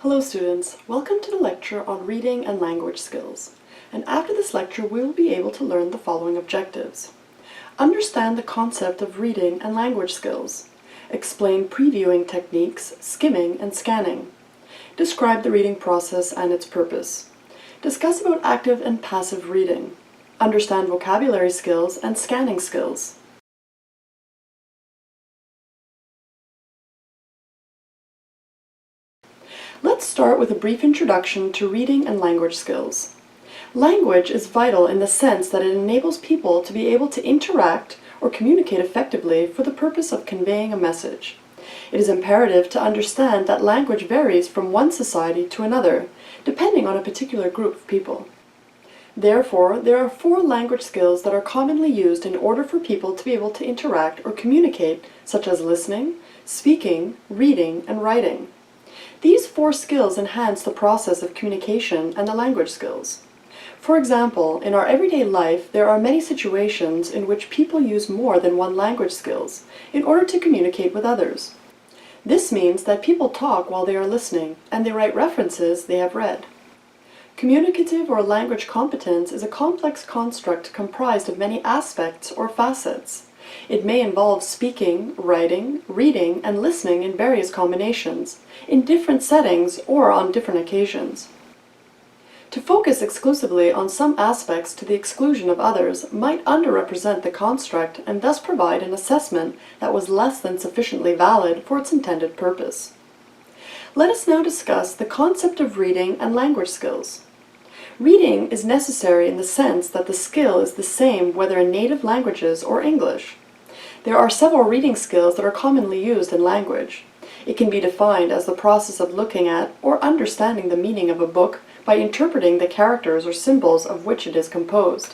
Hello students, welcome to the lecture on reading and language skills. And after this lecture we will be able to learn the following objectives. Understand the concept of reading and language skills. Explain previewing techniques, skimming and scanning. Describe the reading process and its purpose. Discuss about active and passive reading. Understand vocabulary skills and scanning skills. Let's start with a brief introduction to reading and language skills. Language is vital in the sense that it enables people to be able to interact or communicate effectively for the purpose of conveying a message. It is imperative to understand that language varies from one society to another, depending on a particular group of people. Therefore, there are 4 language skills that are commonly used in order for people to be able to interact or communicate, such as listening, speaking, reading, and writing. These 4 skills enhance the process of communication and the language skills. For example, in our everyday life, there are many situations in which people use more than one language skills in order to communicate with others. This means that people talk while they are listening, and they write references they have read. Communicative or language competence is a complex construct comprised of many aspects or facets. It may involve speaking, writing, reading, and listening in various combinations, in different settings or on different occasions. To focus exclusively on some aspects to the exclusion of others might underrepresent the construct and thus provide an assessment that was less than sufficiently valid for its intended purpose. Let us now discuss the concept of reading and language skills. Reading is necessary in the sense that the skill is the same whether in native languages or English. There are several reading skills that are commonly used in language. It can be defined as the process of looking at or understanding the meaning of a book by interpreting the characters or symbols of which it is composed.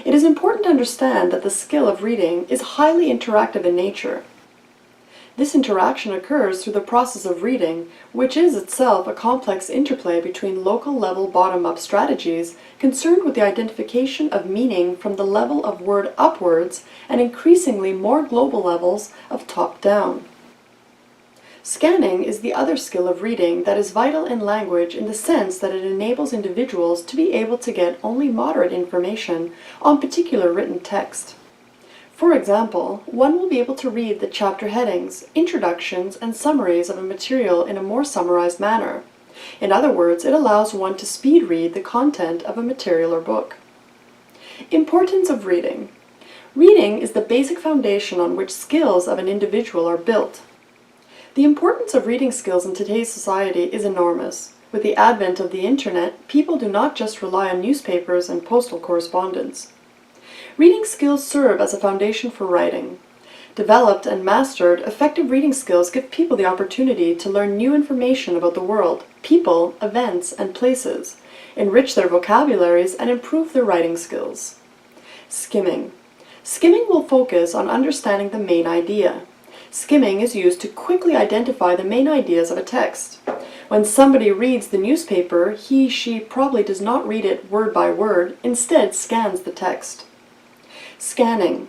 It is important to understand that the skill of reading is highly interactive in nature. This interaction occurs through the process of reading, which is itself a complex interplay between local-level bottom-up strategies concerned with the identification of meaning from the level of word upwards and increasingly more global levels of top-down. Scanning is the other skill of reading that is vital in language in the sense that it enables individuals to be able to get only moderate information on particular written text. For example, one will be able to read the chapter headings, introductions, and summaries of a material in a more summarized manner. In other words, it allows one to speed read the content of a material or book. Importance of reading. Reading is the basic foundation on which skills of an individual are built. The importance of reading skills in today's society is enormous. With the advent of the internet, people do not just rely on newspapers and postal correspondence. Reading skills serve as a foundation for writing. Developed and mastered, effective reading skills give people the opportunity to learn new information about the world, people, events, and places, enrich their vocabularies, and improve their writing skills. Skimming. Skimming will focus on understanding the main idea. Skimming is used to quickly identify the main ideas of a text. When somebody reads the newspaper, he/she probably does not read it word by word, instead scans the text. Scanning.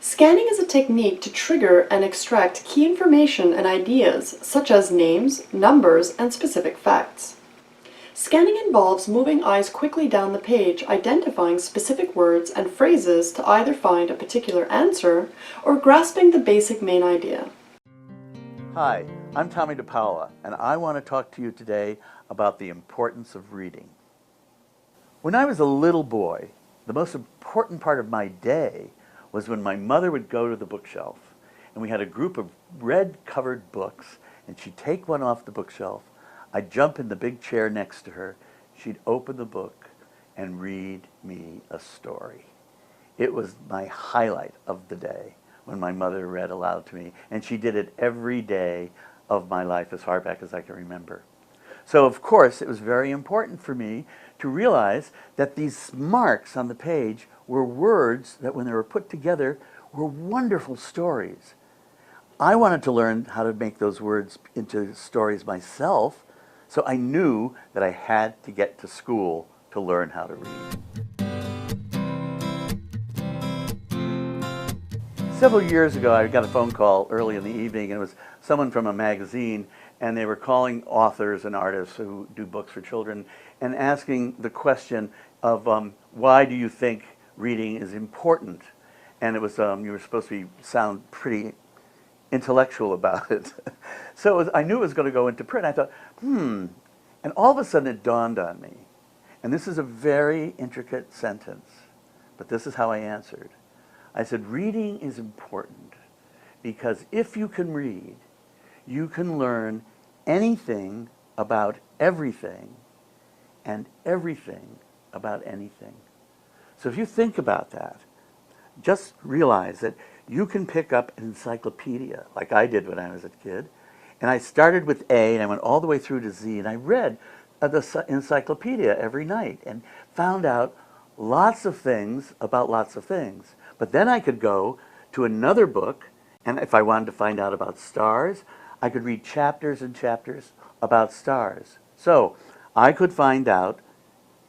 Scanning is a technique to trigger and extract key information and ideas, such as names, numbers, and specific facts. Scanning involves moving eyes quickly down the page, identifying specific words and phrases to either find a particular answer or grasping the basic main idea. Hi, I'm Tommy DePaola, and I want to talk to you today about the importance of reading. When I was a little boy, the most important part of my day was when my mother would go to the bookshelf, and we had a group of red-covered books, and she'd take one off the bookshelf. I'd jump in the big chair next to her. She'd open the book and read me a story. It was my highlight of the day when my mother read aloud to me, and she did it every day of my life as far back as I can remember. So, of course, it was very important for me to realize that these marks on the page were words that, when they were put together, were wonderful stories. I wanted to learn how to make those words into stories myself, so I knew that I had to get to school to learn how to read. Several years ago, I got a phone call early in the evening, and it was someone from a magazine, and they were calling authors and artists who do books for children and asking the question of why do you think reading is important? And it was you were supposed to sound pretty intellectual about it. So I knew it was going to go into print. I thought, and all of a sudden it dawned on me. And this is a very intricate sentence, but this is how I answered. I said, reading is important because if you can read, you can learn anything about everything and everything about anything. So if you think about that, just realize that you can pick up an encyclopedia like I did when I was a kid. And I started with A and I went all the way through to Z, and I read the encyclopedia every night and found out lots of things about lots of things. But then I could go to another book, and if I wanted to find out about stars, I could read chapters and chapters about stars. So I could find out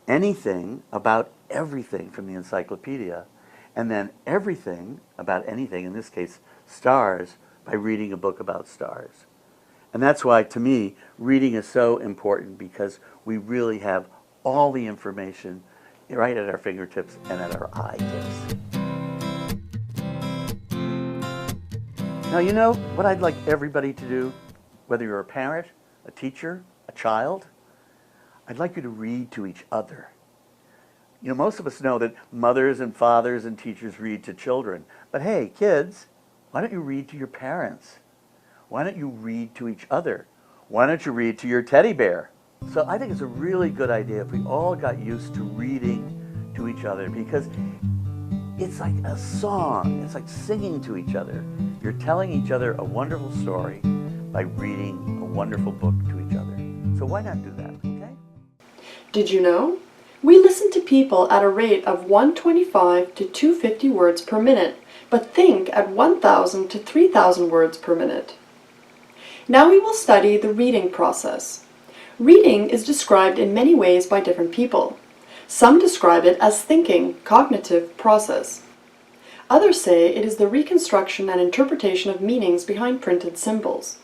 anything about everything from the encyclopedia, and then everything about anything, in this case stars, by reading a book about stars. And that's why, to me, reading is so important, because we really have all the information right at our fingertips and at our eye tips. Now, you know what I'd like everybody to do, whether you're a parent, a teacher, a child? I'd like you to read to each other. You know, most of us know that mothers and fathers and teachers read to children. But hey, kids, why don't you read to your parents? Why don't you read to each other? Why don't you read to your teddy bear? So I think it's a really good idea if we all got used to reading to each other, because it's like a song. It's like singing to each other. You're telling each other a wonderful story by reading a wonderful book to each other. So why not do that, okay? Did you know? We listen to people at a rate of 125 to 250 words per minute, but think at 1,000 to 3,000 words per minute. Now we will study the reading process. Reading is described in many ways by different people. Some describe it as thinking, cognitive process. Others say it is the reconstruction and interpretation of meanings behind printed symbols.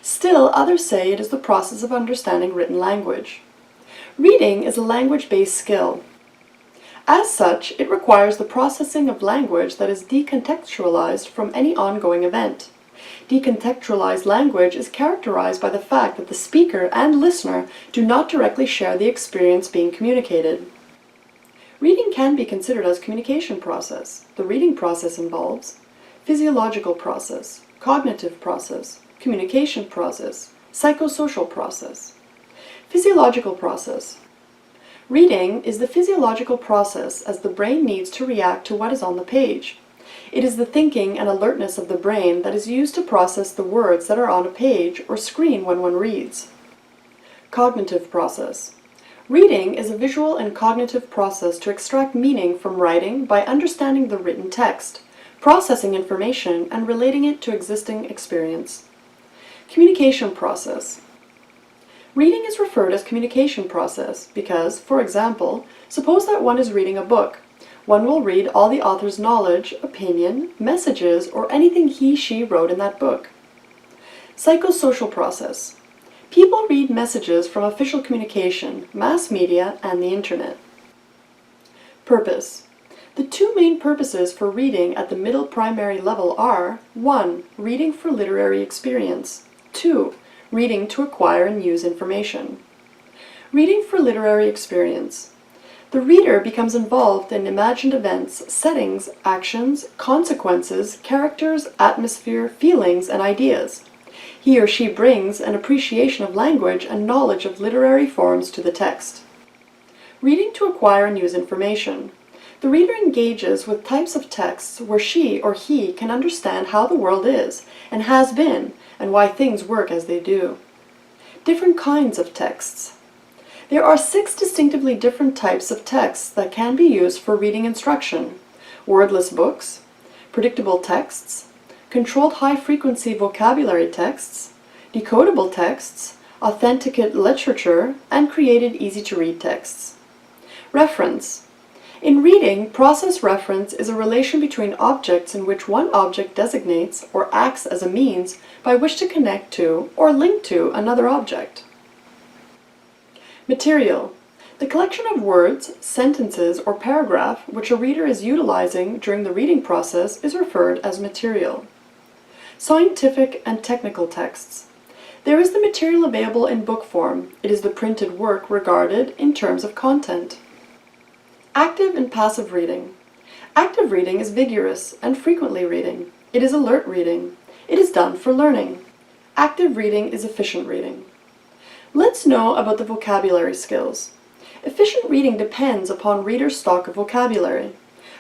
Still, others say it is the process of understanding written language. Reading is a language-based skill. As such, it requires the processing of language that is decontextualized from any ongoing event. Decontextualized language is characterized by the fact that the speaker and listener do not directly share the experience being communicated. Reading can be considered as a communication process. The reading process involves physiological process, cognitive process, communication process, psychosocial process. Physiological process. Reading is the physiological process as the brain needs to react to what is on the page. It is the thinking and alertness of the brain that is used to process the words that are on a page or screen when one reads. Cognitive process. Reading is a visual and cognitive process to extract meaning from writing by understanding the written text, processing information, and relating it to existing experience. Communication process. Reading is referred as communication process because, for example, suppose that one is reading a book. One will read all the author's knowledge, opinion, messages, or anything he/she wrote in that book. Psychosocial process. People read messages from official communication, mass media, and the internet. Purpose. The two main purposes for reading at the middle primary level are 1. Reading for literary experience. 2. Reading to acquire and use information. Reading for literary experience. The reader becomes involved in imagined events, settings, actions, consequences, characters, atmosphere, feelings, and ideas. He or she brings an appreciation of language and knowledge of literary forms to the text. Reading to acquire and use information. The reader engages with types of texts where she or he can understand how the world is and has been, and why things work as they do. Different kinds of texts. There are 6 distinctively different types of texts that can be used for reading instruction: wordless books, predictable texts, controlled high-frequency vocabulary texts, decodable texts, authenticate literature, and created easy-to-read texts. Reference. In reading, process reference is a relation between objects in which one object designates or acts as a means by which to connect to or link to another object. Material. The collection of words, sentences, or paragraph which a reader is utilizing during the reading process is referred as material. Scientific and technical texts. There is the material available in book form. It is the printed work regarded in terms of content. Active and passive reading. Active reading is vigorous and frequently reading. It is alert reading. It is done for learning. Active reading is efficient reading. Let's know about the vocabulary skills. Efficient reading depends upon reader's stock of vocabulary.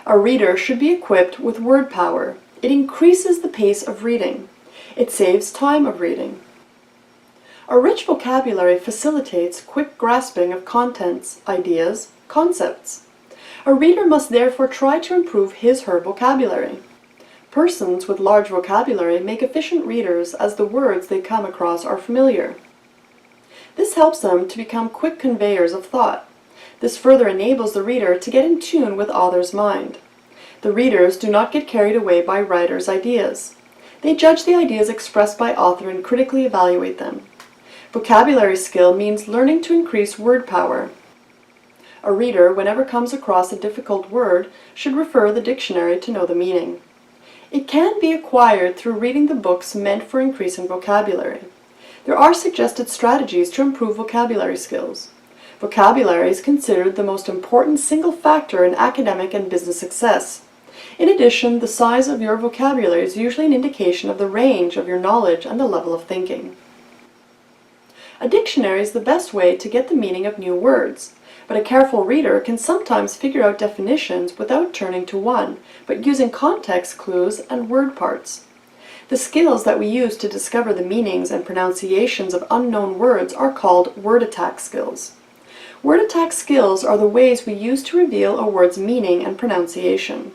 A reader should be equipped with word power. It increases the pace of reading. It saves time of reading. A rich vocabulary facilitates quick grasping of contents, ideas, concepts. A reader must therefore try to improve his/her vocabulary. Persons with large vocabulary make efficient readers as the words they come across are familiar. This helps them to become quick conveyors of thought. This further enables the reader to get in tune with author's mind. The readers do not get carried away by writer's ideas. They judge the ideas expressed by author and critically evaluate them. Vocabulary skill means learning to increase word power. A reader, whenever comes across a difficult word, should refer the dictionary to know the meaning. It can be acquired through reading the books meant for increasing vocabulary. There are suggested strategies to improve vocabulary skills. Vocabulary is considered the most important single factor in academic and business success. In addition, the size of your vocabulary is usually an indication of the range of your knowledge and the level of thinking. A dictionary is the best way to get the meaning of new words, but a careful reader can sometimes figure out definitions without turning to one, but using context clues and word parts. The skills that we use to discover the meanings and pronunciations of unknown words are called word attack skills. Word attack skills are the ways we use to reveal a word's meaning and pronunciation.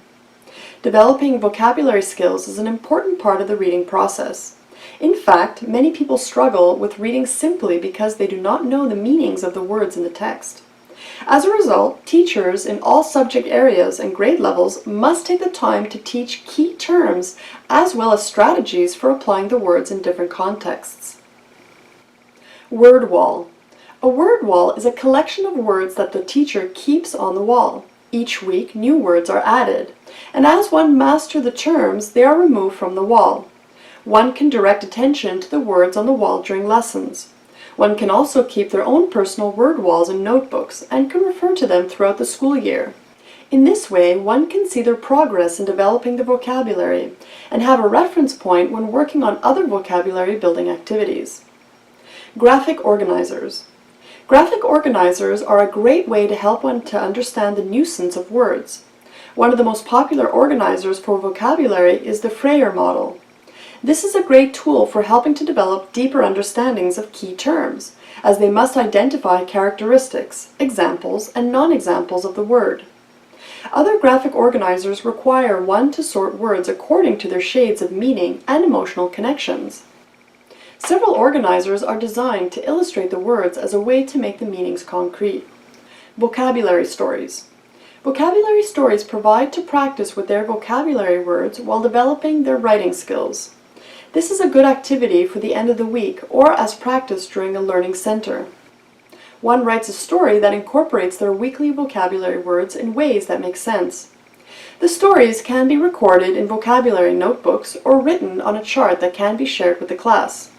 Developing vocabulary skills is an important part of the reading process. In fact, many people struggle with reading simply because they do not know the meanings of the words in the text. As a result, teachers in all subject areas and grade levels must take the time to teach key terms as well as strategies for applying the words in different contexts. Word wall. A word wall is a collection of words that the teacher keeps on the wall. Each week, new words are added, and as one masters the terms, they are removed from the wall. One can direct attention to the words on the wall during lessons. One can also keep their own personal word walls in notebooks and can refer to them throughout the school year. In this way, one can see their progress in developing the vocabulary and have a reference point when working on other vocabulary building activities. Graphic organizers. Graphic organizers are a great way to help one to understand the nuisance of words. One of the most popular organizers for vocabulary is the Freyer model. This is a great tool for helping to develop deeper understandings of key terms, as they must identify characteristics, examples, and non-examples of the word. Other graphic organizers require one to sort words according to their shades of meaning and emotional connections. Several organizers are designed to illustrate the words as a way to make the meanings concrete. Vocabulary stories. Vocabulary stories provide to practice with their vocabulary words while developing their writing skills. This is a good activity for the end of the week or as practice during a learning center. One writes a story that incorporates their weekly vocabulary words in ways that make sense. The stories can be recorded in vocabulary notebooks or written on a chart that can be shared with the class.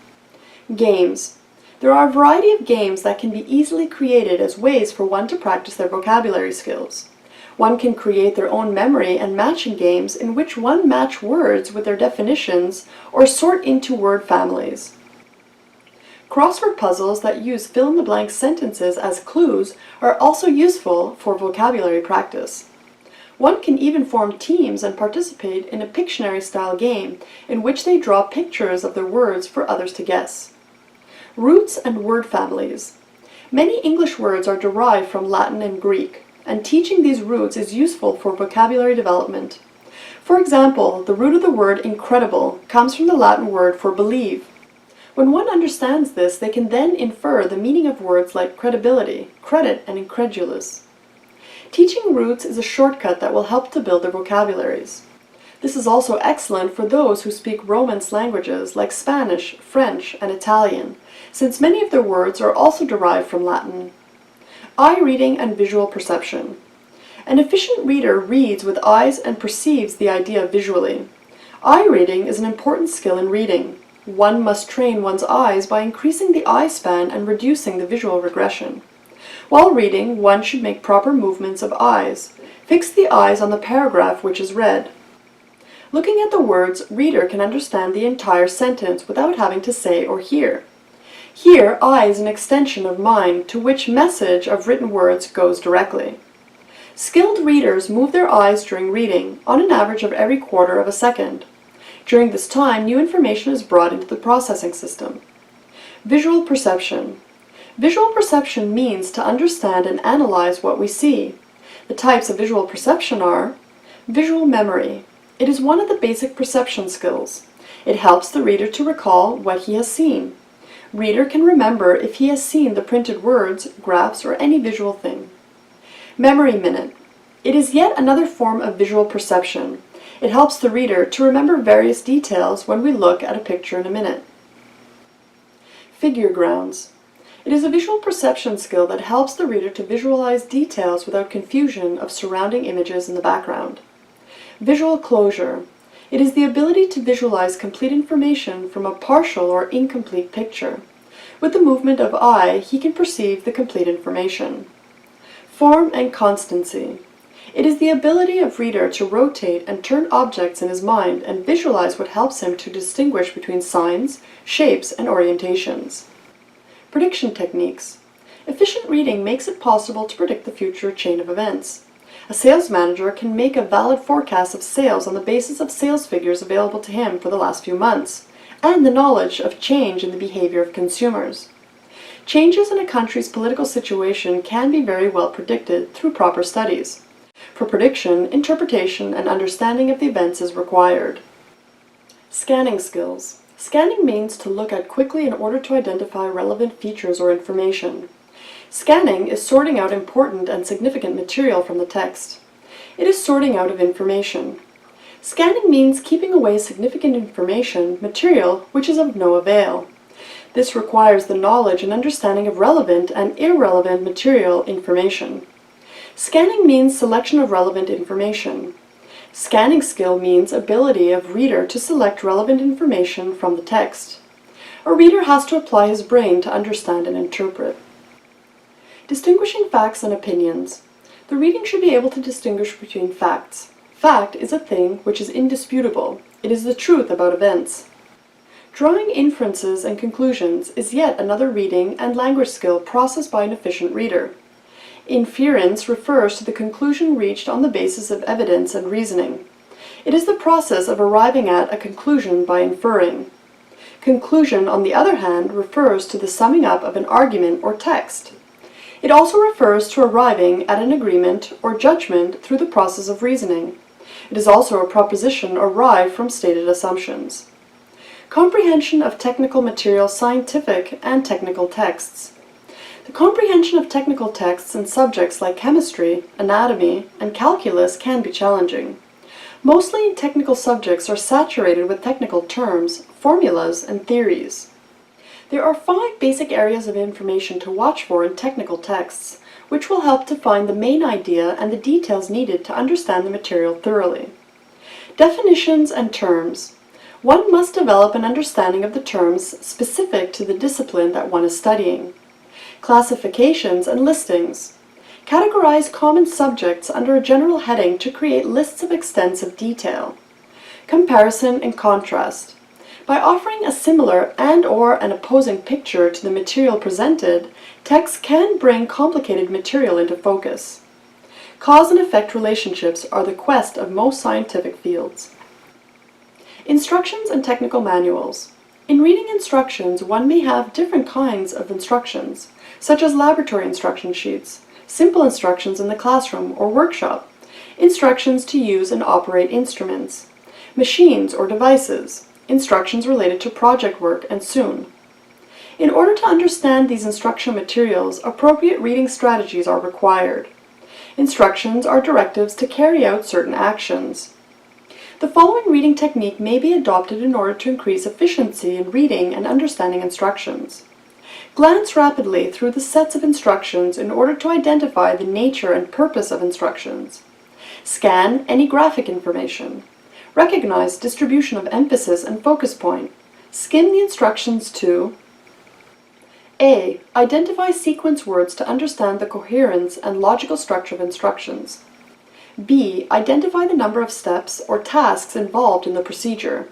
Games. There are a variety of games that can be easily created as ways for one to practice their vocabulary skills. One can create their own memory and matching games in which one match words with their definitions or sort into word families. Crossword puzzles that use fill-in-the-blank sentences as clues are also useful for vocabulary practice. One can even form teams and participate in a Pictionary-style game in which they draw pictures of their words for others to guess. Roots and word families. Many English words are derived from Latin and Greek, and teaching these roots is useful for vocabulary development. For example, the root of the word incredible comes from the Latin word for believe. When one understands this, they can then infer the meaning of words like credibility, credit, and incredulous. Teaching roots is a shortcut that will help to build their vocabularies. This is also excellent for those who speak Romance languages like Spanish, French, and Italian, since many of their words are also derived from Latin. Eye reading and visual perception. An efficient reader reads with eyes and perceives the idea visually. Eye reading is an important skill in reading. One must train one's eyes by increasing the eye span and reducing the visual regression. While reading, one should make proper movements of eyes. Fix the eyes on the paragraph which is read. Looking at the words, reader can understand the entire sentence without having to say or hear. Here, eye is an extension of mind to which message of written words goes directly. Skilled readers move their eyes during reading, on an average of every quarter of a second. During this time, new information is brought into the processing system. Visual perception. Visual perception means to understand and analyze what we see. The types of visual perception are visual memory. It is one of the basic perception skills. It helps the reader to recall what he has seen. Reader can remember if he has seen the printed words, graphs, or any visual thing. Memory minute. It is yet another form of visual perception. It helps the reader to remember various details when we look at a picture in a minute. Figure grounds. It is a visual perception skill that helps the reader to visualize details without confusion of surrounding images in the background. Visual closure. It is the ability to visualize complete information from a partial or incomplete picture. With the movement of eye, he can perceive the complete information. Form and constancy. It is the ability of reader to rotate and turn objects in his mind and visualize what helps him to distinguish between signs, shapes, and orientations. Prediction techniques. Efficient reading makes it possible to predict the future chain of events. A sales manager can make a valid forecast of sales on the basis of sales figures available to him for the last few months, and the knowledge of change in the behavior of consumers. Changes in a country's political situation can be very well predicted through proper studies. For prediction, interpretation, and understanding of the events is required. Scanning skills. Scanning means to look at quickly in order to identify relevant features or information. Scanning is sorting out important and significant material from the text. It is sorting out of information. Scanning means keeping away significant information, material, which is of no avail. This requires the knowledge and understanding of relevant and irrelevant material information. Scanning means selection of relevant information. Scanning skill means ability of reader to select relevant information from the text. A reader has to apply his brain to understand and interpret. Distinguishing facts and opinions. The reading should be able to distinguish between facts. Fact is a thing which is indisputable. It is the truth about events. Drawing inferences and conclusions is yet another reading and language skill processed by an efficient reader. Inference refers to the conclusion reached on the basis of evidence and reasoning. It is the process of arriving at a conclusion by inferring. Conclusion, on the other hand, refers to the summing up of an argument or text. It also refers to arriving at an agreement or judgment through the process of reasoning. It is also a proposition arrived from stated assumptions. Comprehension of technical material, scientific and technical texts. The comprehension of technical texts in subjects like chemistry, anatomy, and calculus can be challenging. Mostly technical subjects are saturated with technical terms, formulas, and theories. There are 5 basic areas of information to watch for in technical texts, which will help to find the main idea and the details needed to understand the material thoroughly. Definitions and terms. One must develop an understanding of the terms specific to the discipline that one is studying. Classifications and listings. Categorize common subjects under a general heading to create lists of extensive detail. Comparison and contrast. By offering a similar and/or an opposing picture to the material presented, text can bring complicated material into focus. Cause and effect relationships are the quest of most scientific fields. Instructions and technical manuals. In reading instructions, one may have different kinds of instructions, such as laboratory instruction sheets, simple instructions in the classroom or workshop, instructions to use and operate instruments, machines or devices, instructions related to project work, and soon. In order to understand these instruction materials, appropriate reading strategies are required. Instructions are directives to carry out certain actions. The following reading technique may be adopted in order to increase efficiency in reading and understanding instructions. Glance rapidly through the sets of instructions in order to identify the nature and purpose of instructions. Scan any graphic information. Recognize distribution of emphasis and focus point. Skim the instructions to A. Identify sequence words to understand the coherence and logical structure of instructions. B. Identify the number of steps or tasks involved in the procedure.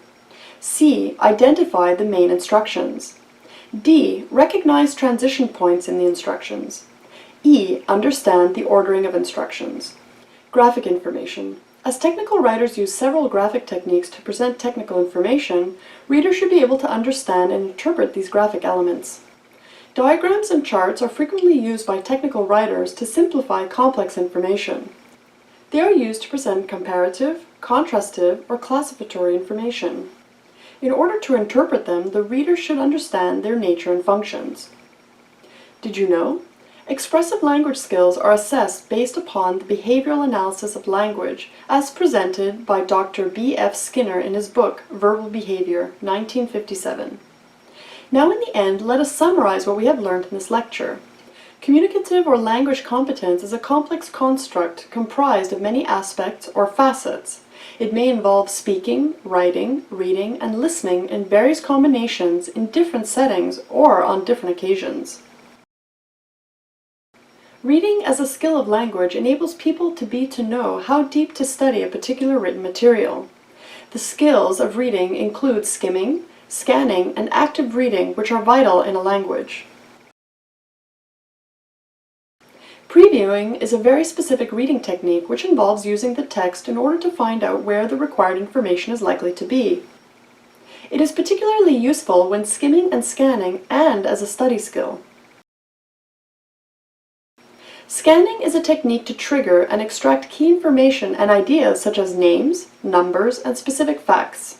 C. Identify the main instructions. D. Recognize transition points in the instructions. E. Understand the ordering of instructions. Graphic information. As technical writers use several graphic techniques to present technical information, readers should be able to understand and interpret these graphic elements. Diagrams and charts are frequently used by technical writers to simplify complex information. They are used to present comparative, contrastive, or classificatory information. In order to interpret them, the reader should understand their nature and functions. Did you know? Expressive language skills are assessed based upon the behavioral analysis of language as presented by Dr. B. F. Skinner in his book, Verbal Behavior, 1957. Now in the end, let us summarize what we have learned in this lecture. Communicative or language competence is a complex construct comprised of many aspects or facets. It may involve speaking, writing, reading, and listening in various combinations in different settings or on different occasions. Reading as a skill of language enables people to know how deep to study a particular written material. The skills of reading include skimming, scanning, and active reading, which are vital in a language. Previewing is a very specific reading technique which involves using the text in order to find out where the required information is likely to be. It is particularly useful when skimming and scanning and as a study skill. Scanning is a technique to trigger and extract key information and ideas such as names, numbers, and specific facts.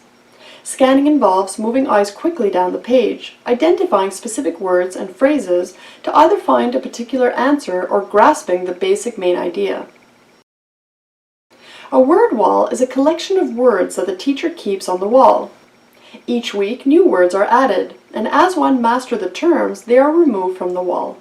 Scanning involves moving eyes quickly down the page, identifying specific words and phrases to either find a particular answer or grasping the basic main idea. A word wall is a collection of words that the teacher keeps on the wall. Each week, new words are added, and as one masters the terms, they are removed from the wall.